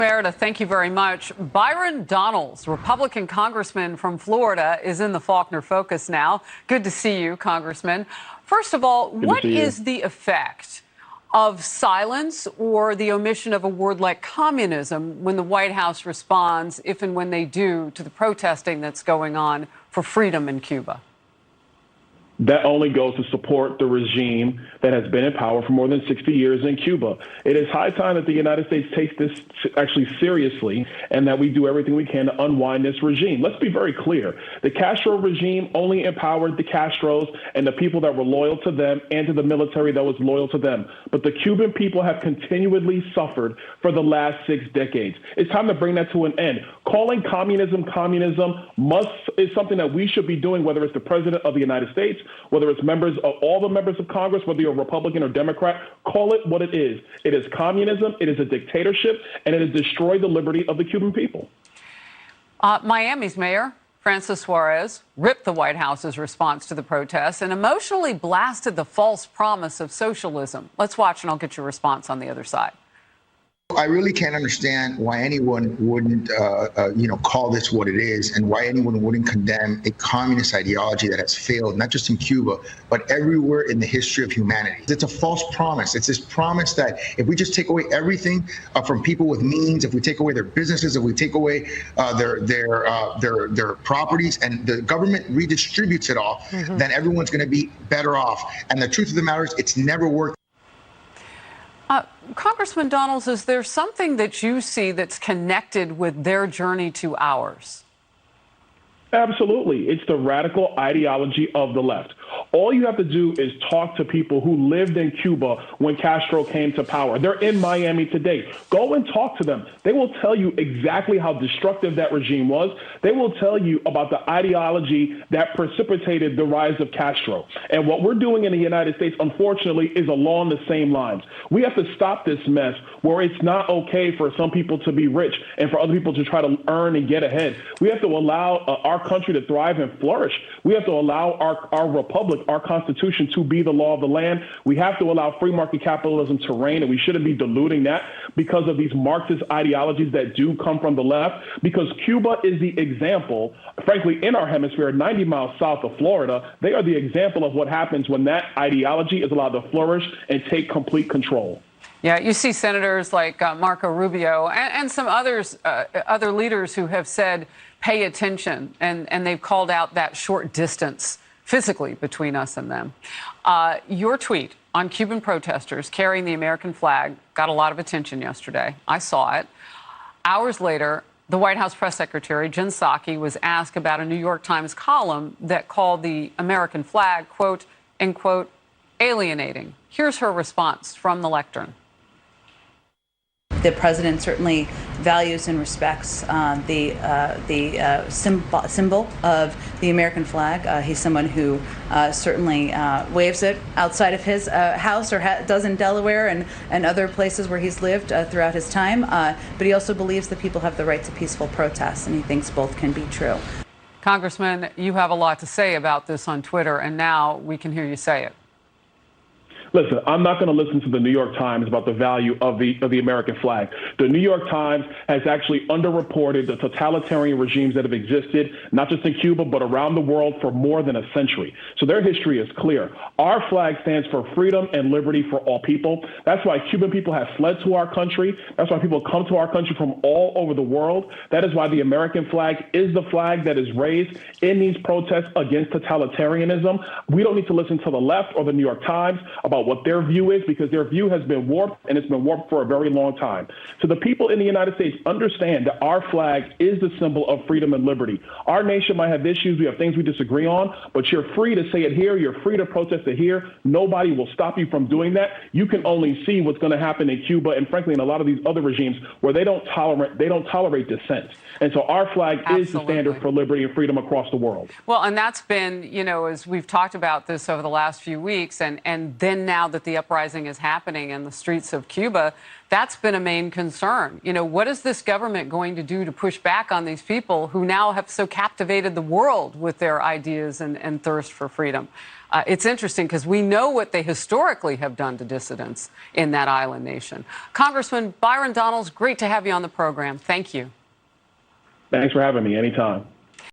Meredith, thank you very much. Byron Donalds, Republican congressman from Florida, is in the Faulkner focus now. Good to see you, Congressman. First of all, what is the effect of silence or the omission of a word like communism when the White House responds, if and when they do, to the protesting that's going on for freedom in Cuba? That only goes to support the regime that has been in power for more than 60 years in Cuba. It is high time that the United States takes this actually seriously and that we do everything we can to unwind this regime. Let's be very clear. The Castro regime only empowered the Castros and the people that were loyal to them and to the military that was loyal to them. But the Cuban people have continually suffered for the last 6 decades. It's time to bring that to an end. Calling communism is something that we should be doing, whether it's the president of the United States, whether it's members of all the members of Congress, whether you're a Republican or Democrat, call it what it is. It is communism, it is a dictatorship, and it has destroyed the liberty of the Cuban people. Miami's mayor, Francis Suarez, ripped the White House's response to the protests and emotionally blasted the false promise of socialism. Let's watch, and I'll get your response on the other side. I really can't understand why anyone wouldn't, call this what it is, and why anyone wouldn't condemn a communist ideology that has failed, not just in Cuba, but everywhere in the history of humanity. It's a false promise. It's this promise that if we just take away everything from people with means, if we take away their businesses, if we take away their properties, and the government redistributes it all, then everyone's going to be better off. And the truth of the matter is, it's never worked. Congressman Donalds, is there something that you see that's connected with their journey to ours? Absolutely. It's the radical ideology of the left. All you have to do is talk to people who lived in Cuba when Castro came to power. They're in Miami today. Go and talk to them. They will tell you exactly how destructive that regime was. They will tell you about the ideology that precipitated the rise of Castro. And what we're doing in the United States, unfortunately, is along the same lines. We have to stop this mess where it's not okay for some people to be rich and for other people to try to earn and get ahead. We have to allow our country to thrive and flourish. We have to allow our republic, our Constitution, to be the law of the land. We have to allow free market capitalism to reign, and we shouldn't be diluting that because of these Marxist ideologies that do come from the left, because Cuba is the example, frankly, in our hemisphere, 90 miles south of Florida. They are the example of what happens when that ideology is allowed to flourish and take complete control. Yeah, you see senators like Marco Rubio and some others, other leaders who have said, pay attention, and they've called out that short distance physically between us and them. Your tweet on Cuban protesters carrying the American flag got a lot of attention yesterday. I saw it. Hours later, the White House press secretary, Jen Psaki, was asked about a New York Times column that called the American flag, quote, unquote, alienating. Here's her response from the lectern. The president certainly values and respects the symbol of the American flag. He's someone who certainly waves it outside of his house, or does in Delaware and other places where he's lived throughout his time. But he also believes that people have the right to peaceful protests, and he thinks both can be true. Congressman, you have a lot to say about this on Twitter, and now we can hear you say it. Listen, I'm not going to listen to the New York Times about the value of the American flag. The New York Times has actually underreported the totalitarian regimes that have existed, not just in Cuba, but around the world for more than a century. So their history is clear. Our flag stands for freedom and liberty for all people. That's why Cuban people have fled to our country. That's why people come to our country from all over the world. That is why the American flag is the flag that is raised in these protests against totalitarianism. We don't need to listen to the left or the New York Times about what their view is, because their view has been warped, and it's been warped for a very long time. So the people in the United States understand that our flag is the symbol of freedom and liberty. Our nation might have issues, we have things we disagree on, but you're free to say it here, you're free to protest it here. Nobody will stop you from doing that. You can only see what's going to happen in Cuba and frankly in a lot of these other regimes where they don't tolerate dissent. And so our flag is the standard for liberty and freedom across the world. Well, and that's been, as we've talked about this over the last few weeks, and then now that the uprising is happening in the streets of Cuba, that's been a main concern. You know, what is this government going to do to push back on these people who now have so captivated the world with their ideas and thirst for freedom? It's interesting because we know what they historically have done to dissidents in that island nation. Congressman Byron Donalds, great to have you on the program. Thank you. Thanks for having me. Anytime.